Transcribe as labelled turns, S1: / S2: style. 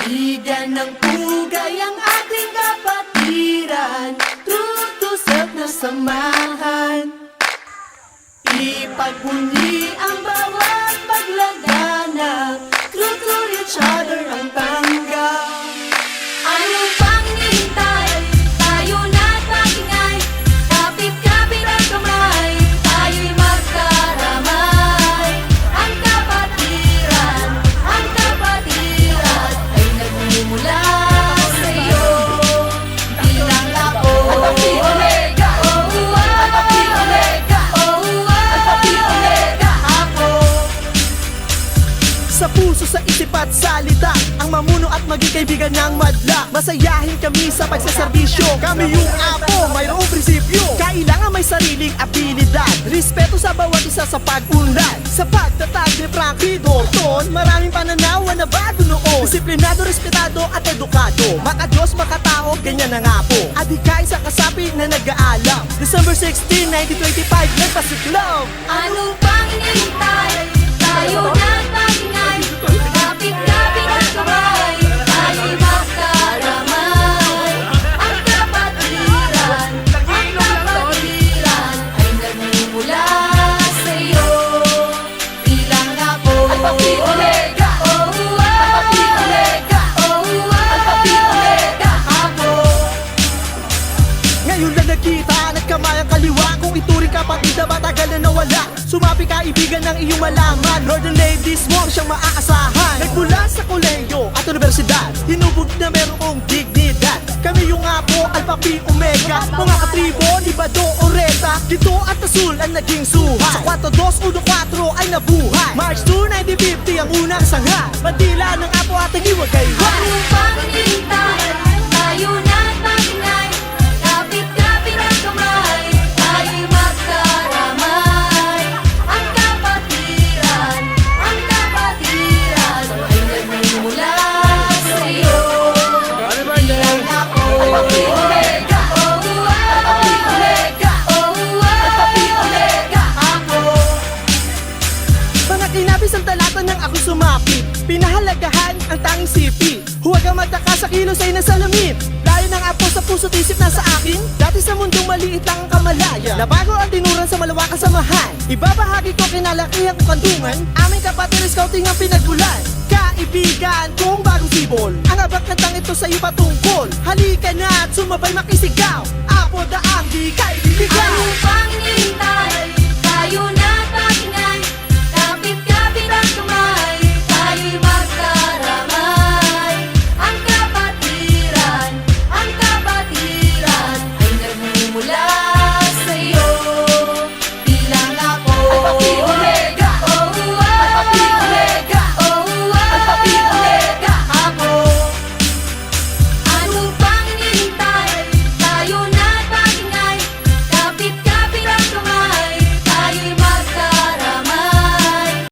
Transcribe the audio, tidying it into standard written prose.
S1: Bigyan ng pugay ang ating kapatiran, tutusok na samahan. Ipagmuli ang bawat paglaganap, true to each other ang tanggap. Anong pang hinihintay? Tayo na't magingay, kapit-kapit ang kamay, tayo'y magkaramay. Ang kapatiran ay nagmumula sa'yo. Bilang ako, Alpha Omega, Alpha Omega, Alpha Omega, ako.
S2: Sa puso, sa isip at salita, ang mamuno at maging kaibigan ng madla. Masayahin kami sa pagsaserbisyo, kami yung apo, mayroong prinsipyo. Kailangan may sariling abilidad, respeto sa bawat isa sa pag-unlad. Sa pagtatag ni Frankie Dorton, maraming pananaw na bago noon. Disiplinado, respetado at edukado, maka-Diyos, makatao, ganyan na nga po. Adhikain sa kasapi na nag-aalam. December 16, 1925, nagpasiklaw.
S1: Anong pang hinihintay? Tayo na't magingay, kapit-kapit ang kamay, tayo'y magkaramay. Ang kapatiran ay nagmumula sa'yo. Bilang ako, Alpha Omega, Alpha Omega, Alpha Omega, ako.
S2: Ngayon lang nakita, nagkamay ang kaliwa. Kung ituring kapatid na matagal na nawala, sumapi kaibigan ng iyong malaman. Lord and ladies mo siyang maaasahan. Nagmula sa kolehiyo at universidad, hinubog na merong dignidad. Kami yung apo, Alpha Pi Omega, mga katribo, Libado, Oreta, Gito at Asul ang naging suhay. Sa 4214 ay nabuhay. March 2, 1950 ang unang sangha. Bandila ng apo ating iwagaywan.
S1: Anong pang hinihintay? Tayo na't magingay, kapit-kapit ang kamay, tayo'y magkaramay. Ang kapatiran ay nagmumula sa'yo. Bilang ako, Alpha Omega, Alpha Omega, Alpha Omega, ako.
S2: Mga kinabis ang talata ng ako sumapit, pinahalagahan ang tanging sipi. Huwag kang magtaka sa kilos ay nasalamin. Layo ng apo sa puso't isip na sa akin. Dati sa mundong maliit lang ang kamalaya, nabago ang tinuran sa malawakang samahan. Ibabahagi ko kinalakihan ko kandungan, aming kapatid scouting ang pinagbulan. Kaibigan kong bagong sibol, ang abak na tang ito sa'yo patungkol. Halika na at sumabay makisigaw, apo daang di kaibigan.
S1: Anong pang hinihintay?